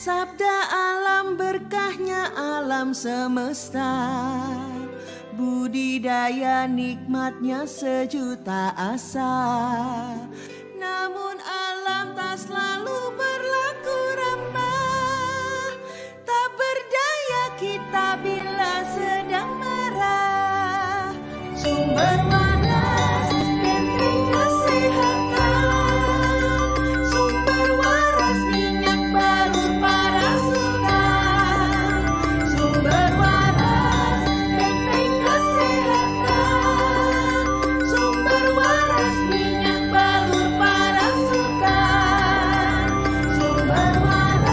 Sabda alam berkahnya alam semesta, budidaya nikmatnya sejuta asa. Namun alam tak selalu berlaku ramah, tak berdaya kita bila sedang marah. Sumber waras benteng kesehatan, sumber waras minyak balur para sultan. Sumber waras benteng kesehatan, sumber waras minyak balur para sultan. Sumber waras.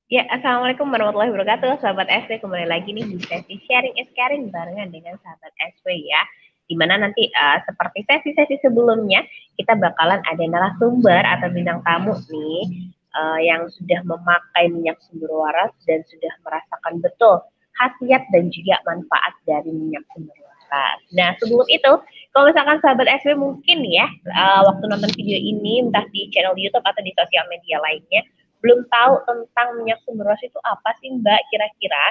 Ya, Assalamualaikum warahmatullahi wabarakatuh, sahabat SW. Kembali lagi nih di sesi Sharing is Caring barengan dengan sahabat SW ya. Dimana nanti seperti sesi-sesi sebelumnya, kita bakalan ada narasumber atau bintang tamu nih yang sudah memakai minyak sumber waras dan sudah merasakan betul khasiat dan juga manfaat dari minyak sumber waras. Nah, sebelum itu, kalau misalkan sahabat SW mungkin ya, waktu nonton video ini, entah di channel YouTube atau di sosial media lainnya, belum tahu tentang minyak sumber waras itu apa sih Mbak kira-kira.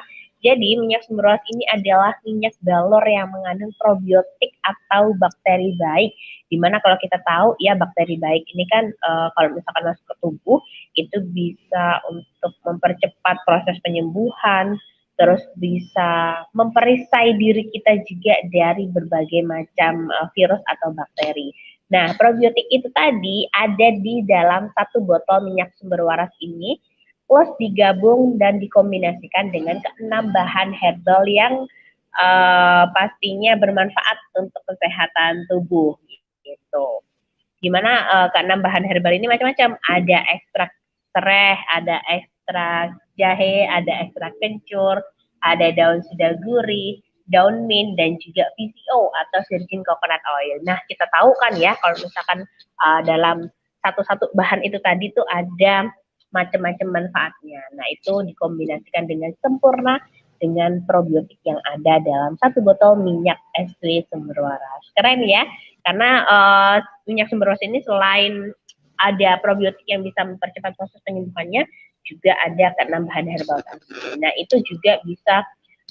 Jadi minyak sumber waras ini adalah minyak galor yang mengandung probiotik atau bakteri baik. Dimana kalau kita tahu ya bakteri baik ini kan kalau misalkan masuk ke tubuh itu bisa untuk mempercepat proses penyembuhan, terus bisa memperisai diri kita juga dari berbagai macam virus atau bakteri. Nah, probiotik itu tadi ada di dalam satu botol minyak sumber waras ini, plus digabung dan dikombinasikan dengan keenam bahan herbal yang pastinya bermanfaat untuk kesehatan tubuh. Gitu. Gimana keenam bahan herbal ini macam-macam. Ada ekstrak sereh, ada ekstrak jahe, ada ekstrak kencur, ada daun sidaguri, daun mint, dan juga VCO atau virgin coconut oil. Nah, kita tahu kan ya kalau misalkan dalam satu-satu bahan itu tadi tuh ada macam-macam manfaatnya. Nah, itu dikombinasikan dengan sempurna dengan probiotik yang ada dalam satu botol minyak SW sumber waras. Keren ya, karena minyak sumber waras ini selain ada probiotik yang bisa mempercepat proses penyembuhannya, juga ada keenam bahan herbal tadi. Nah, itu juga bisa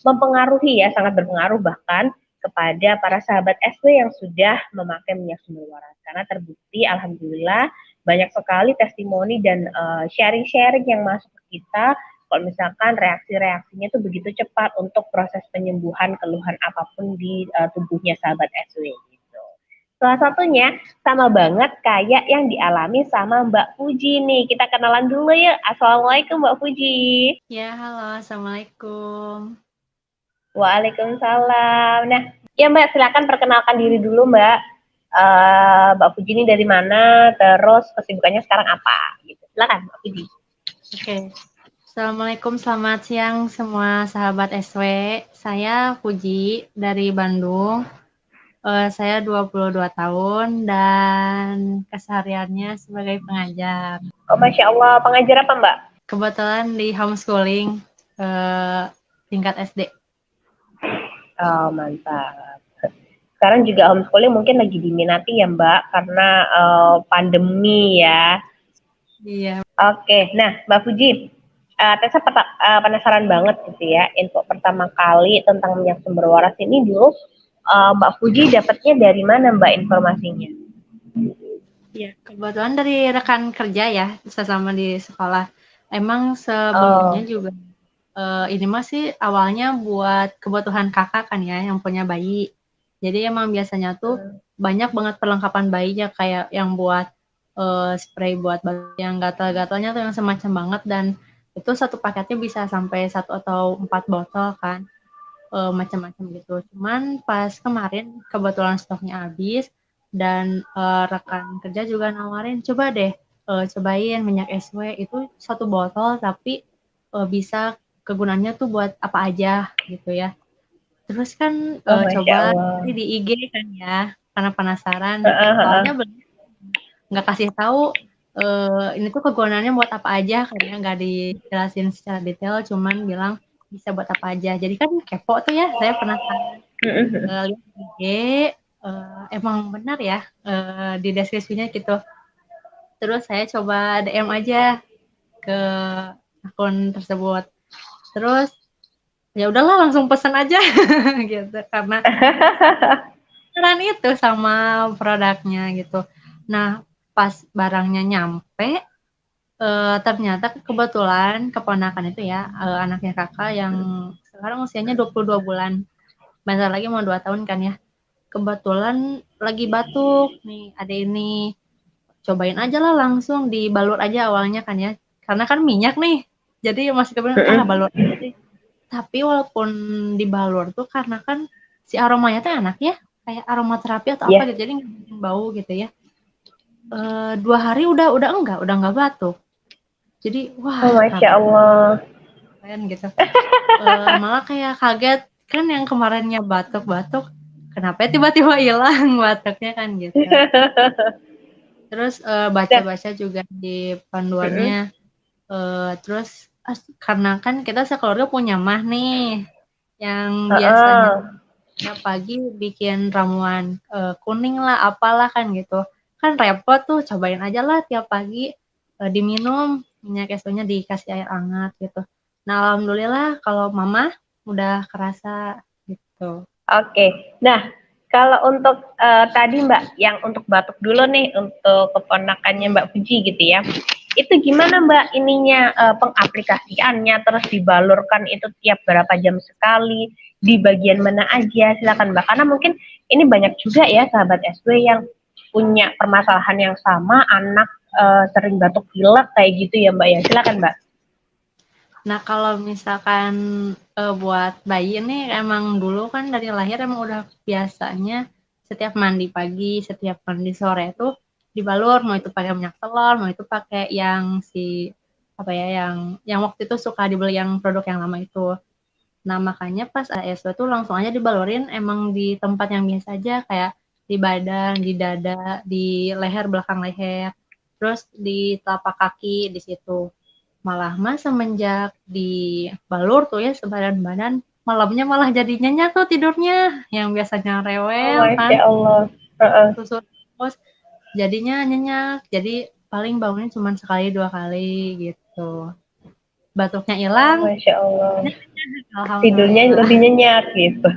mempengaruhi ya, sangat berpengaruh bahkan kepada para sahabat SW yang sudah memakai minyak sumber waras. Karena terbukti alhamdulillah banyak sekali testimoni dan sharing-sharing yang masuk ke kita kalau misalkan reaksi-reaksinya itu begitu cepat untuk proses penyembuhan keluhan apapun di tubuhnya sahabat SW gitu. Salah satunya sama banget kayak yang dialami sama Mbak Fuji nih. Kita kenalan dulu ya. Assalamualaikum Mbak Fuji. Ya, halo, Assalamualaikum. Waalaikumsalam. Nah, ya Mbak, silakan perkenalkan diri dulu Mbak. Mbak Fuji ini dari mana, terus kesibukannya sekarang apa? Gitu. Silakan Mbak Fuji. Oke. Assalamualaikum, selamat siang semua sahabat SW. Saya Fuji dari Bandung. Saya 22 tahun dan kesehariannya sebagai pengajar. Oh, Masya Allah. Pengajar apa Mbak? Kebetulan di homeschooling tingkat SD. Oh, mantap. Sekarang juga homeschooling mungkin lagi diminati ya Mbak, karena pandemi ya. Iya. Oke, nah Mbak Fuji, Tessa penasaran banget gitu ya, info pertama kali tentang minyak sumber waras ini dulu Mbak Fuji dapatnya dari mana Mbak informasinya? Ya, kebetulan dari rekan kerja ya, sesama di sekolah. Emang sebelumnya juga ini masih awalnya buat kebutuhan kakak kan ya, yang punya bayi. Jadi emang biasanya tuh banyak banget perlengkapan bayinya, kayak yang buat spray buat bayi yang gatal-gatalnya tuh yang semacam banget, dan itu satu paketnya bisa sampai 1 atau 4 botol kan, macam-macam gitu. Cuman pas kemarin kebetulan stoknya habis dan rekan kerja juga nawarin, coba deh cobain minyak SW itu 1 botol tapi bisa kegunaannya tuh buat apa aja gitu ya. Terus kan coba di IG kan ya, karena penasaran. Soalnya nggak kasih tahu ini tuh kegunaannya buat apa aja, karena nggak dijelasin secara detail, cuman bilang bisa buat apa aja. Jadi kan kepo tuh ya, saya penasaran. Lihat IG, emang benar ya di deskripsinya gitu. Terus saya coba DM aja ke akun tersebut. Terus ya udahlah langsung pesan aja gitu karena penasaran itu sama produknya gitu. Nah, pas barangnya nyampe ternyata kebetulan keponakan itu ya, anaknya Kakak yang sekarang usianya 22 bulan. Bentar lagi mau 2 tahun kan ya. Kebetulan lagi batuk nih adek ini. Cobain aja lah langsung dibalur aja awalnya kan ya. Karena kan minyak nih. Jadi masih kepikiran balur aja deh. Tapi walaupun dibalur tuh karena kan si aromanya tuh enak ya. Kayak aromaterapi atau apa gitu. Jadi nggak bikin bau gitu ya. 2 hari udah enggak batuk. Jadi wah Oh, Masya Allah. keren gitu. Malah kayak kaget kan yang kemarinnya batuk-batuk, kenapa tiba-tiba hilang batuknya kan gitu. Terus baca-baca juga di panduannya. Terus karena kan kita sekeluarga punya mah nih, yang biasanya tiap pagi bikin ramuan kuning lah, apalah kan gitu. Kan repot tuh, cobain aja lah tiap pagi diminum, minyak esnya dikasih air hangat gitu. Nah, alhamdulillah kalau mama udah kerasa gitu. Oke. Nah, kalau untuk tadi Mbak, yang untuk batuk dulu nih, untuk keponakannya Mbak Puji gitu ya. Itu gimana Mbak ininya pengaplikasiannya, terus dibalurkan itu tiap berapa jam sekali, di bagian mana aja, silakan Mbak. Karena mungkin ini banyak juga ya sahabat SW yang punya permasalahan yang sama, anak sering batuk pilek kayak gitu ya Mbak ya. Silakan Mbak. Nah, kalau misalkan buat bayi ini emang dulu kan dari lahir emang udah biasanya setiap mandi pagi, setiap mandi sore itu dibalur, mau itu pakai minyak telur, mau itu pakai yang apa ya, yang waktu itu suka dibeli yang produk yang lama itu. Nah, makanya pas ASW tuh langsung aja dibalurin emang di tempat yang biasa aja, kayak di badan, di dada, di leher, belakang leher, terus di telapak kaki di situ. Malah mah semenjak dibalur tuh ya sebadan-badan, malamnya malah jadi nyenyak tuh tidurnya, yang biasanya Oh, rewel Masya kan, Allah. susur terus jadinya nyenyak. Jadi paling bangunnya cuma sekali 2 kali gitu. Batuknya Oh, hilang, Masya Allah. Tidurnya alhamdulillah. lebih nyenyak gitu.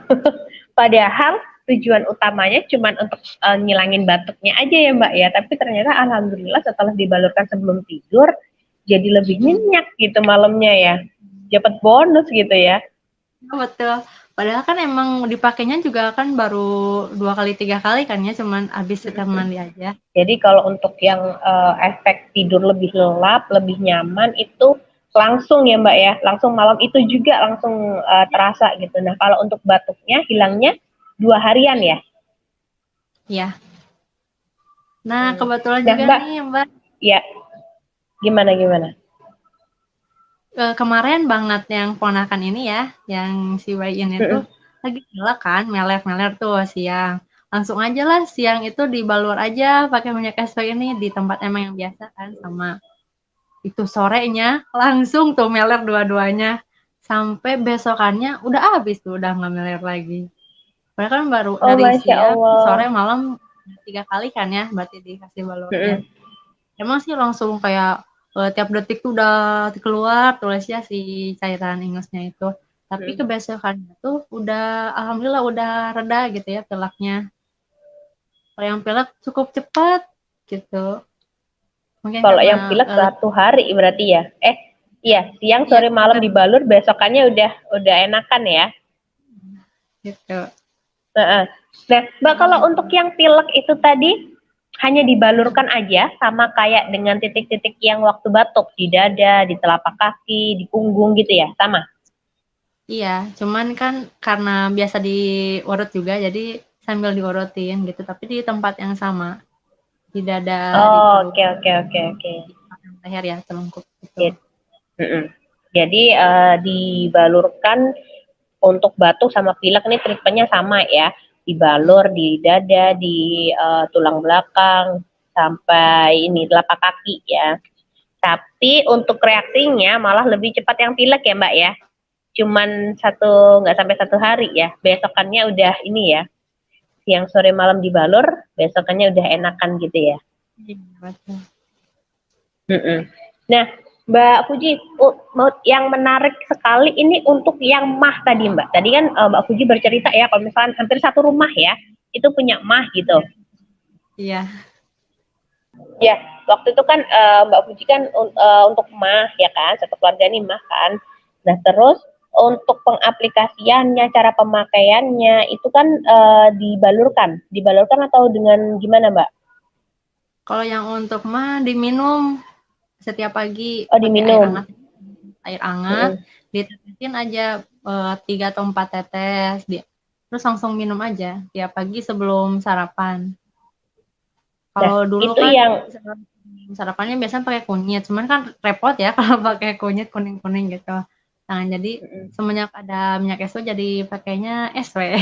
Padahal tujuan utamanya cuma untuk ngilangin batuknya aja ya Mbak ya. Tapi ternyata alhamdulillah setelah dibalurkan sebelum tidur jadi lebih nyenyak gitu malamnya ya. Dapat bonus gitu ya. Betul. Padahal kan emang dipakainya juga kan baru 2 kali 3 kali kan ya, cuman habis setiap mandi aja. Jadi kalau untuk yang efek tidur lebih lelap, lebih nyaman itu langsung ya Mbak ya. Langsung malam itu juga langsung terasa gitu. Nah kalau untuk batuknya hilangnya 2 harian ya. Iya. Nah, kebetulan Nah juga Mbak, nih Mbak, ya gimana? kemarin banget yang ponakan ini ya, yang si bayi ini tuh lagi pilek kan, meler-meler tuh siang. Langsung aja lah siang itu dibalur aja pakai minyak espresso ini di tempat emang yang biasa kan, sama itu sorenya langsung tuh meler dua-duanya. Sampai besokannya udah habis tuh, udah nggak meler lagi. Padahal kan baru Oh dari Masya siang, Allah. sore, malam 3 kali kan ya, berarti dikasih balurnya. Emang sih langsung kayak tiap detik tuh udah keluar tulisnya si cairan ingusnya itu. Tapi kebesokannya tuh udah alhamdulillah udah reda gitu ya pileknya. Kalau yang pilek cukup cepat gitu. Mungkin Kalau yang karena pilek 1 hari berarti ya. Iya, siang, iya sore, malam dibalur, besokannya udah enakan ya. gitu. Nah, Mbak kalau untuk yang pilek itu tadi hanya dibalurkan aja sama kayak dengan titik-titik yang waktu batuk di dada, di telapak kaki, di punggung gitu ya, sama. Iya, cuman kan karena biasa diurut juga jadi sambil diurutin gitu, tapi di tempat yang sama. Di dada, di Oh, perut, oke. di belakang leher ya, telungkup gitu. Gitu. Jadi dibalurkan untuk batuk sama pilek nih treatmentnya sama ya, dibalur di dada, di tulang belakang sampai ini telapak kaki ya. Tapi untuk reaksinya malah lebih cepat yang pilek ya Mbak ya. Cuman nggak sampai 1 hari ya, besokannya udah ini ya, siang sore malam dibalur, besokannya udah enakan gitu ya. Iya, betul. Mm-mm. Nah, Mbak Puji, yang menarik sekali ini untuk yang mah tadi Mbak. Tadi kan Mbak Puji bercerita ya, kalau misalkan hampir satu rumah ya, itu punya mah gitu. Iya. Ya, waktu itu kan Mbak Puji kan untuk mah ya kan, satu keluarga nih mah kan. Nah terus untuk pengaplikasiannya, cara pemakaiannya itu kan dibalurkan atau dengan gimana Mbak? Kalau yang untuk mah diminum setiap pagi Oh pakai air diminum. hangat. Air hangat, Mm-mm. ditetesin aja 3 atau 4 tetes, terus langsung minum aja tiap pagi sebelum sarapan. Nah Kalau dulu itu kan yang sarapannya biasanya pakai kunyit, cuman kan repot ya kalau pakai kunyit kuning-kuning gitu. Nah, jadi semenjak ada minyak SW jadi pakainya SW.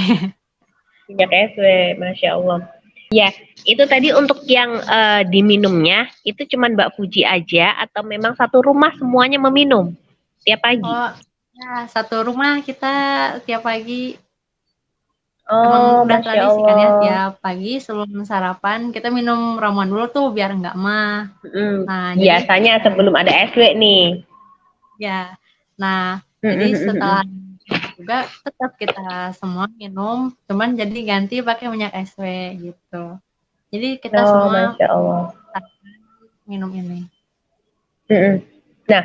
minyak SW, Masya Allah. Ya, itu tadi untuk yang diminumnya, itu cuman Mbak Puji aja atau memang satu rumah semuanya meminum tiap pagi? Oh, ya satu rumah kita tiap pagi Oh, emang udah Masya tradisi kan ya, Allah. tiap pagi sebelum sarapan kita minum ramuan dulu tuh biar nggak mah. Nah, jadi Biasanya sebelum ada SW nih. ya, nah jadi setelah juga tetap kita semua minum, cuman jadi ganti pakai minyak SW gitu. Jadi kita Oh, semua Masya Allah. minum ini. Nah,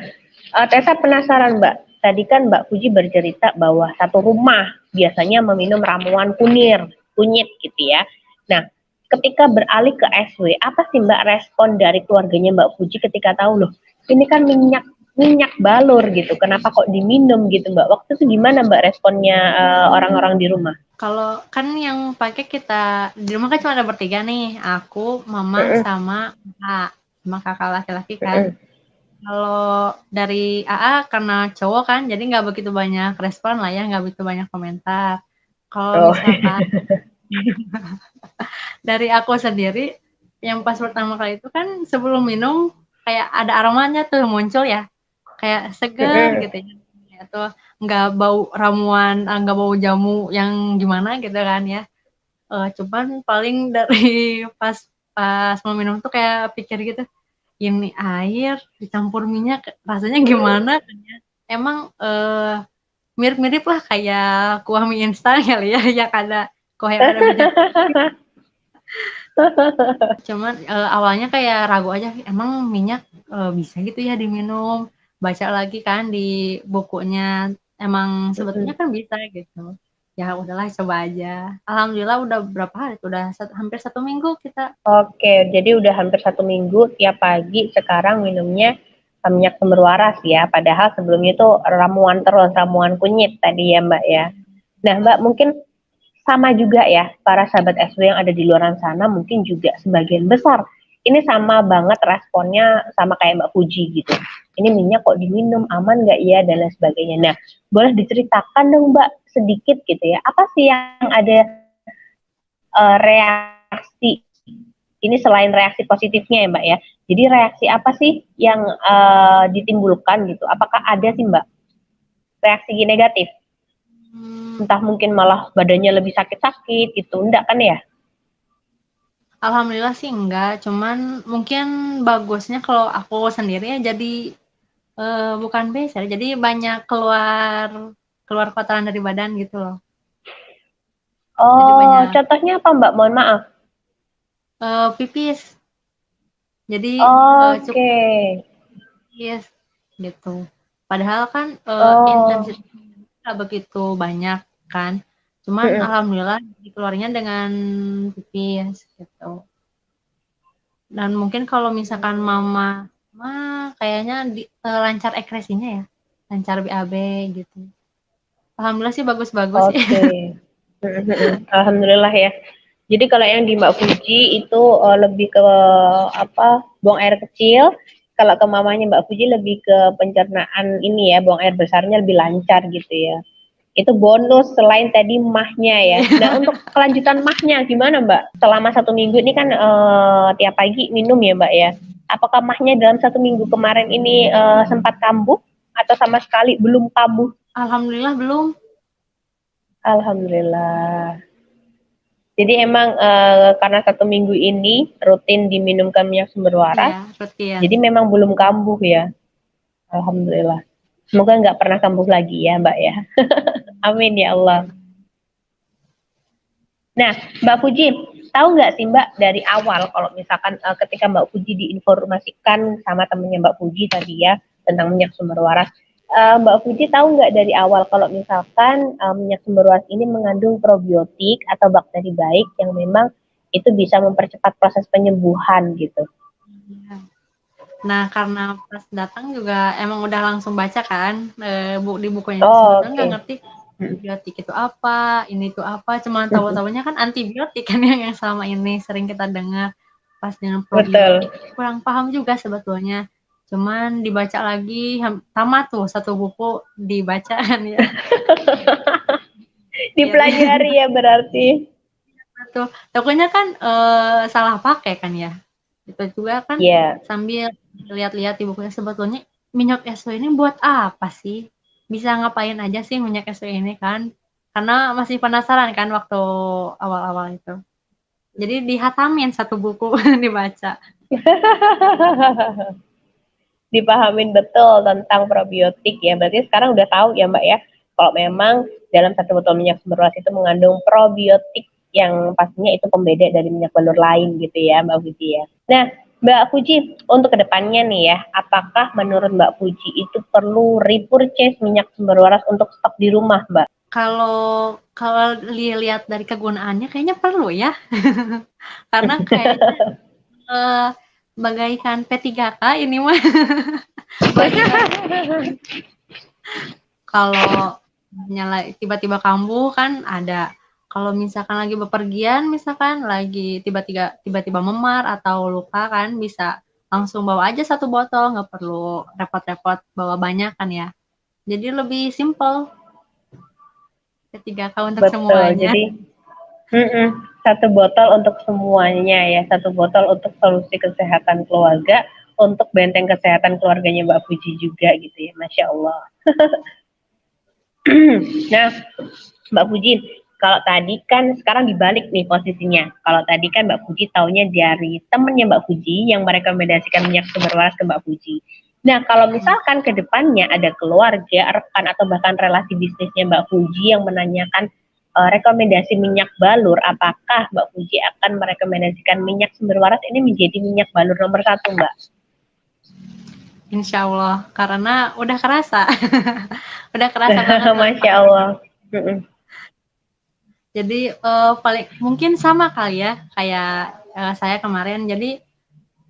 Tessa penasaran Mbak. Tadi kan Mbak Puji bercerita bahwa satu rumah biasanya meminum ramuan kunyit gitu ya. Nah, ketika beralih ke SW, apa sih Mbak respon dari keluarganya Mbak Puji ketika tahu loh, ini kan minyak balur gitu, kenapa kok diminum gitu Mbak? Waktu itu gimana Mbak responnya orang-orang di rumah? Kalau kan yang pakai kita di rumah kan cuma ada bertiga nih, aku, mama, sama kakak laki-laki kan. Kalau dari AA karena cowok kan, jadi nggak begitu banyak respon lah ya, nggak begitu banyak komentar. Kalau misalkan dari aku sendiri, yang pas pertama kali itu kan sebelum minum kayak ada aromanya tuh muncul ya, kayak seger gitu ya, atau nggak bau ramuan, nggak bau jamu yang gimana gitu kan ya. Cuman paling dari pas mau minum tuh kayak pikir gitu, ini air dicampur minyak rasanya gimana kan ya. Emang mirip-mirip lah kayak kuah mie instan kali ya, yang ada kuah yang ada minyak. Cuman awalnya kayak ragu aja, emang minyak bisa gitu ya diminum. Baca lagi kan di bukunya, emang sebetulnya kan bisa gitu. Ya udahlah coba aja. Alhamdulillah udah berapa hari? Udah hampir 1 minggu kita. Oke, jadi udah hampir 1 minggu tiap pagi sekarang minumnya minyak sumber waras ya. Padahal sebelumnya itu ramuan terus, ramuan kunyit tadi ya Mbak ya. Nah Mbak mungkin sama juga ya para sahabat SW yang ada di luar sana mungkin juga sebagian besar ini sama banget responnya sama kayak Mbak Puji gitu. Ini minyak kok diminum aman nggak ya dan lain sebagainya. Nah boleh diceritakan dong Mbak sedikit gitu ya. Apa sih yang ada reaksi ini selain reaksi positifnya ya Mbak ya. Jadi reaksi apa sih yang ditimbulkan gitu? Apakah ada sih Mbak reaksi negatif? Entah mungkin malah badannya lebih sakit-sakit gitu, enggak kan ya? Alhamdulillah sih enggak, cuman mungkin bagusnya kalau aku sendiri ya jadi bukan besar, jadi banyak keluar kotoran dari badan gitu loh. Jadi Oh, banyak contohnya apa Mbak? Mohon maaf. pipis. Jadi cukup Oke. pipis gitu. Padahal kan Oh. intensitasnya nggak begitu banyak kan. Cuman alhamdulillah dikeluarnya dengan pipis gitu. Dan mungkin kalau misalkan mama kayaknya lancar ekskresinya ya, lancar BAB gitu. Alhamdulillah sih bagus-bagus ya. Oke. Alhamdulillah ya. Jadi kalau yang di Mbak Puji itu lebih ke apa? Buang air kecil. Kalau ke mamanya Mbak Puji lebih ke pencernaan ini ya, buang air besarnya lebih lancar gitu ya. Itu bonus selain tadi mahnya ya. Nah untuk kelanjutan mahnya gimana Mbak? Selama 1 minggu ini kan tiap pagi minum ya Mbak ya. Apakah mahnya dalam 1 minggu kemarin ini sempat kambuh atau sama sekali belum kambuh? Alhamdulillah belum. Alhamdulillah. Jadi emang karena 1 minggu ini rutin diminumkan minyak sumber waras, Iya, rutin. jadi memang belum kambuh ya. Alhamdulillah. Semoga nggak pernah kambuh lagi ya Mbak ya. Amin ya Allah. Nah, Mbak Puji, tahu nggak sih Mbak dari awal kalau misalkan ketika Mbak Puji diinformasikan sama temennya Mbak Puji tadi ya tentang minyak sumber waras, Mbak Puji tahu nggak dari awal kalau misalkan minyak sumber waras ini mengandung probiotik atau bakteri baik yang memang itu bisa mempercepat proses penyembuhan gitu. Nah, karena pas datang juga emang udah langsung baca kan di bukunya, Oh, sebenarnya nggak oke. ngerti antibiotik itu apa, ini itu apa, cuma tahu-tahunya kan antibiotik kan yang selama ini sering kita dengar. Pas dengan Betul. probiotik kurang paham juga sebetulnya. Cuman dibaca lagi, tamat tuh 1 buku dibaca kan ya. Dipelajari ya berarti. Tuh, takutnya kan salah pakai kan ya. Itu juga kan Iya. sambil lihat-lihat di bukunya sebetulnya minyak SW ini buat apa sih? Bisa ngapain aja sih minyak SW ini kan? Karena masih penasaran kan waktu awal-awal itu. Jadi dihatamin 1 buku dibaca. Dipahamin betul tentang probiotik ya. Berarti sekarang udah tahu ya Mbak ya, kalau memang dalam 1 botol minyak sumber waras itu mengandung probiotik yang pastinya itu pembeda dari minyak balur lain gitu ya Mbak Puji ya. Nah, Mbak Puji, untuk kedepannya nih ya, apakah menurut Mbak Puji itu perlu repurchase minyak sumber waras untuk stok di rumah Mbak? Kalau dilihat dari kegunaannya kayaknya perlu ya. Karena kayaknya bagaikan P3K ini mah. Kalau nyala tiba-tiba kambuh kan ada. Kalau misalkan lagi bepergian, misalkan lagi tiba-tiba memar atau luka kan bisa langsung bawa aja 1 botol, nggak perlu repot-repot bawa banyak kan ya. Jadi lebih simple. P3K untuk Betul, semuanya. jadi 1 botol untuk semuanya ya, 1 botol untuk solusi kesehatan keluarga, untuk benteng kesehatan keluarganya Mbak Puji juga gitu ya, Masya Allah. Nah, Mbak Puji, kalau tadi kan sekarang dibalik nih posisinya. Kalau tadi kan Mbak Puji taunya dari temennya Mbak Puji yang merekomendasikan minyak sumber waras ke Mbak Puji. Nah, kalau misalkan ke depannya ada keluarga, rekan, atau bahkan relasi bisnisnya Mbak Puji yang menanyakan rekomendasi minyak balur, apakah Mbak Puji akan merekomendasikan minyak sumber waras ini menjadi minyak balur nomor 1, Mbak? Insya Allah, karena udah kerasa. Udah kerasa banget. Masya Allah. Jadi paling mungkin sama kali ya kayak saya kemarin. Jadi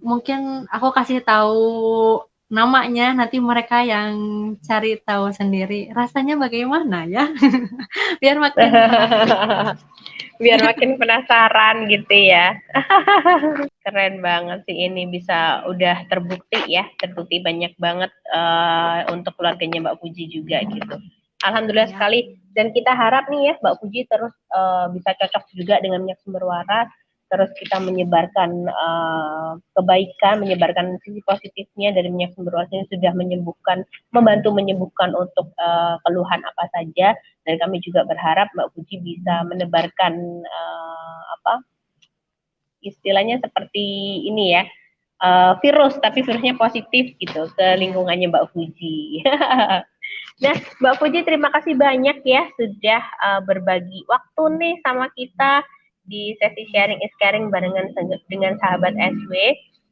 mungkin aku kasih tahu namanya, nanti mereka yang cari tahu sendiri rasanya bagaimana ya. Biar makin Biar makin penasaran gitu ya. Keren banget sih ini, bisa udah terbukti banyak banget untuk keluarganya Mbak Puji juga gitu. Alhamdulillah sekali, dan kita harap nih ya Mbak Puji terus bisa cocok juga dengan minyak sumber waras, terus kita menyebarkan kebaikan, menyebarkan sisi positifnya dari minyak sumber waras ini sudah membantu menyembuhkan untuk keluhan apa saja. Dan kami juga berharap Mbak Puji bisa menebarkan istilahnya seperti ini ya, virus, tapi virusnya positif gitu ke lingkungannya Mbak Puji. Nah, Mbak Puji terima kasih banyak ya sudah berbagi waktu nih sama kita di sesi sharing is caring barengan dengan sahabat SW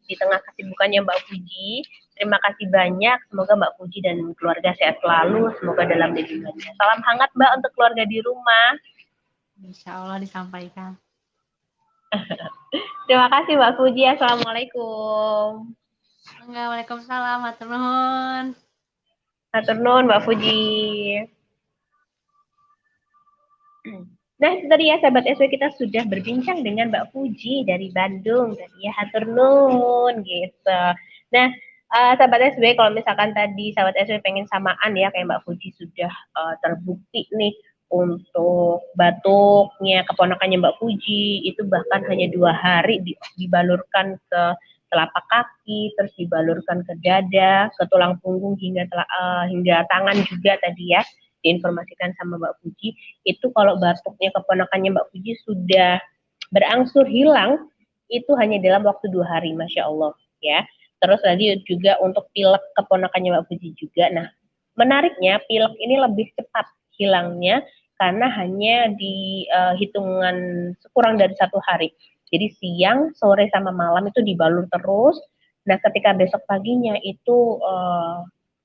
di tengah kesibukannya Mbak Puji. Terima kasih banyak, semoga Mbak Puji dan keluarga sehat selalu, semoga dalam lindungannya. Salam hangat Mbak untuk keluarga di rumah. Insya Allah disampaikan. Terima kasih Mbak Puji. Assalamualaikum. Waalaikumsalam, matur nuhun. Matur nuhun Mbak Puji. Nah, itu tadi ya sahabat SW, kita sudah berbincang dengan Mbak Puji dari Bandung tadi ya, hatur nuhun gitu. Nah, sahabat SW, kalau misalkan tadi sahabat SW pengen samaan ya kayak Mbak Puji, sudah terbukti nih untuk batuknya keponakannya Mbak Puji itu bahkan hanya 2 hari dibalurkan ke telapak kaki, terus dibalurkan ke dada, ke tulang punggung hingga tangan juga tadi ya, diinformasikan sama Mbak Puji. Itu kalau batuknya keponakannya Mbak Puji sudah berangsur hilang itu hanya dalam waktu 2 hari, Masya Allah ya. Terus tadi juga untuk pilek keponakannya Mbak Puji juga. Nah, menariknya pilek ini lebih cepat hilangnya karena hanya di hitungan kurang dari 1 hari. Jadi siang, sore sama malam itu dibalur terus. Nah, ketika besok paginya itu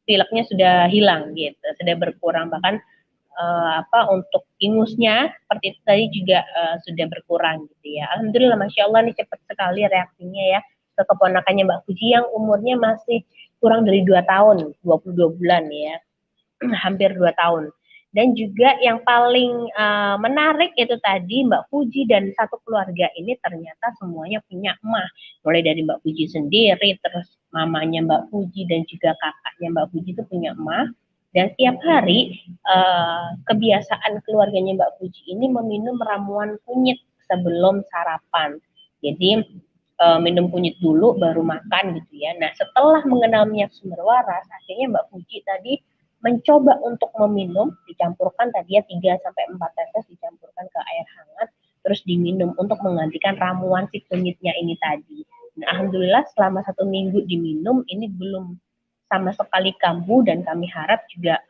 pileknya sudah hilang gitu, sudah berkurang, bahkan untuk ingusnya seperti itu tadi juga sudah berkurang gitu ya. Alhamdulillah, Masya Allah nih cepat sekali reaksinya ya ke keponakannya Mbak Puji yang umurnya masih kurang dari 2 tahun, 22 bulan ya, hampir 2 tahun. Dan juga yang paling menarik itu tadi Mbak Puji dan satu keluarga ini ternyata semuanya punya emas. Mulai dari Mbak Puji sendiri, terus mamanya Mbak Puji dan juga kakaknya Mbak Puji itu punya emas. Dan setiap hari kebiasaan keluarganya Mbak Puji ini meminum ramuan kunyit sebelum sarapan. Jadi minum kunyit dulu baru makan gitu ya. Nah, setelah mengenal minyak sumber waras, akhirnya Mbak Puji tadi mencoba untuk meminum, dicampurkan tadi ya 3 sampai 4 tetes dicampurkan ke air hangat, terus diminum untuk menggantikan ramuan si kunyitnya ini tadi. Nah, alhamdulillah selama 1 minggu diminum ini belum sama sekali kambuh, dan kami harap juga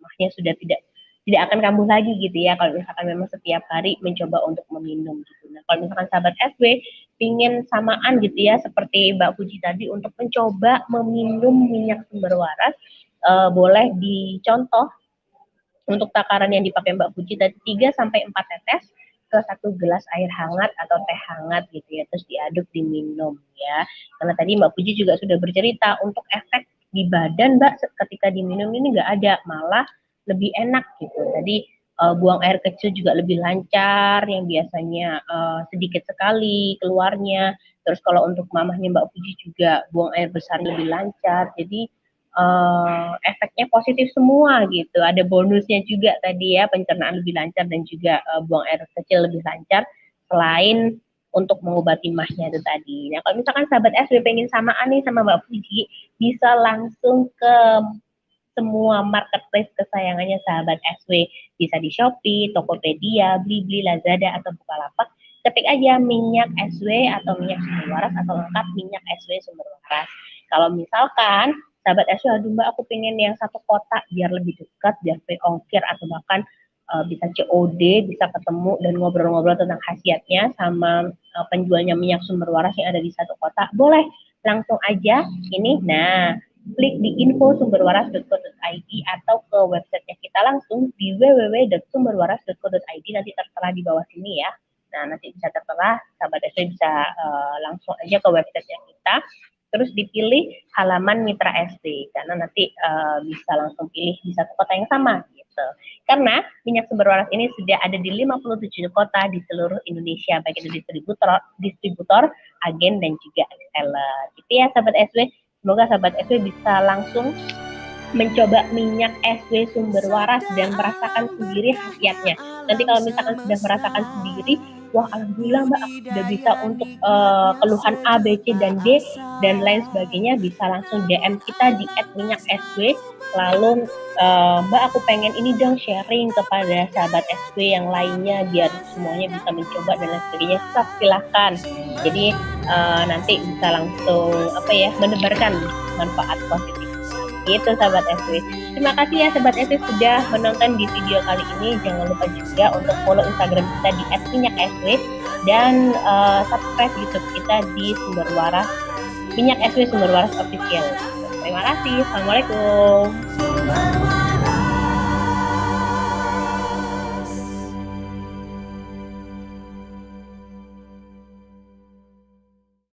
mahnya sudah tidak akan kambuh lagi gitu ya kalau misalkan memang setiap hari mencoba untuk meminum gitu. Nah, kalau misalkan sahabat SW pingin samaan gitu ya seperti Mbak Puji tadi untuk mencoba meminum minyak sumber waras, boleh dicontoh untuk takaran yang dipakai Mbak Puji tadi 3 sampai 4 tetes ke 1 gelas air hangat atau teh hangat gitu ya, terus diaduk diminum ya. Karena tadi Mbak Puji juga sudah bercerita untuk efek di badan Mbak ketika diminum ini nggak ada, malah lebih enak gitu. Tadi buang air kecil juga lebih lancar, yang biasanya sedikit sekali keluarnya. Terus kalau untuk mamahnya Mbak Puji juga buang air besar lebih lancar. Jadi efeknya positif semua gitu. Ada bonusnya juga tadi ya, pencernaan lebih lancar dan juga buang air kecil lebih lancar, selain untuk mengobati mahnya itu tadi. Nah, kalau misalkan sahabat SW pengen samaan nih sama Mbak Puji, bisa langsung ke semua marketplace kesayangannya sahabat SW. Bisa di Shopee, Tokopedia, Blibli, Lazada, atau Bukalapak. Ketik aja minyak SW atau minyak sumber waras atau lengkap minyak SW sumber waras. Kalau misalkan sahabat SW, aduh Mbak aku pengen yang satu kotak biar lebih dekat, biar free ongkir, atau bahkan bisa COD, bisa ketemu dan ngobrol-ngobrol tentang khasiatnya sama penjualnya minyak sumber waras yang ada di satu kotak, boleh langsung aja ini. Nah, klik di info.sumberwaras.co.id atau ke websitenya kita langsung di www.sumberwaras.co.id, nanti tertera di bawah sini ya. Nah, nanti bisa tertera, sahabat SW bisa langsung aja ke websitenya kita, terus dipilih halaman Mitra SD, karena nanti bisa langsung pilih di satu kota yang sama gitu. Karena minyak sumber waras ini sudah ada di 57 kota di seluruh Indonesia, baik itu distributor, agen, dan juga reseller. Gitu ya sahabat SW. Semoga sahabat SW bisa langsung mencoba minyak SW sumber waras dan merasakan sendiri khasiatnya. Nanti kalau misalkan sudah merasakan sendiri, wah alhamdulillah Mbak, aku sudah bisa untuk keluhan A, B, C, dan D dan lain sebagainya, bisa langsung DM kita di @minyak_sw. Lalu Mbak aku pengen ini dong sharing kepada sahabat SW yang lainnya biar semuanya bisa mencoba dan lain sebagainya, silahkan. Jadi nanti bisa langsung menebarkan manfaat positif. Gitu sahabat SW. Terima kasih ya sahabat SW sudah menonton di video kali ini. Jangan lupa juga untuk follow Instagram kita di @minyak_sw dan subscribe YouTube kita di Sumber Waras, Minyak SW Sumber Waras Official. Terima kasih. Assalamualaikum.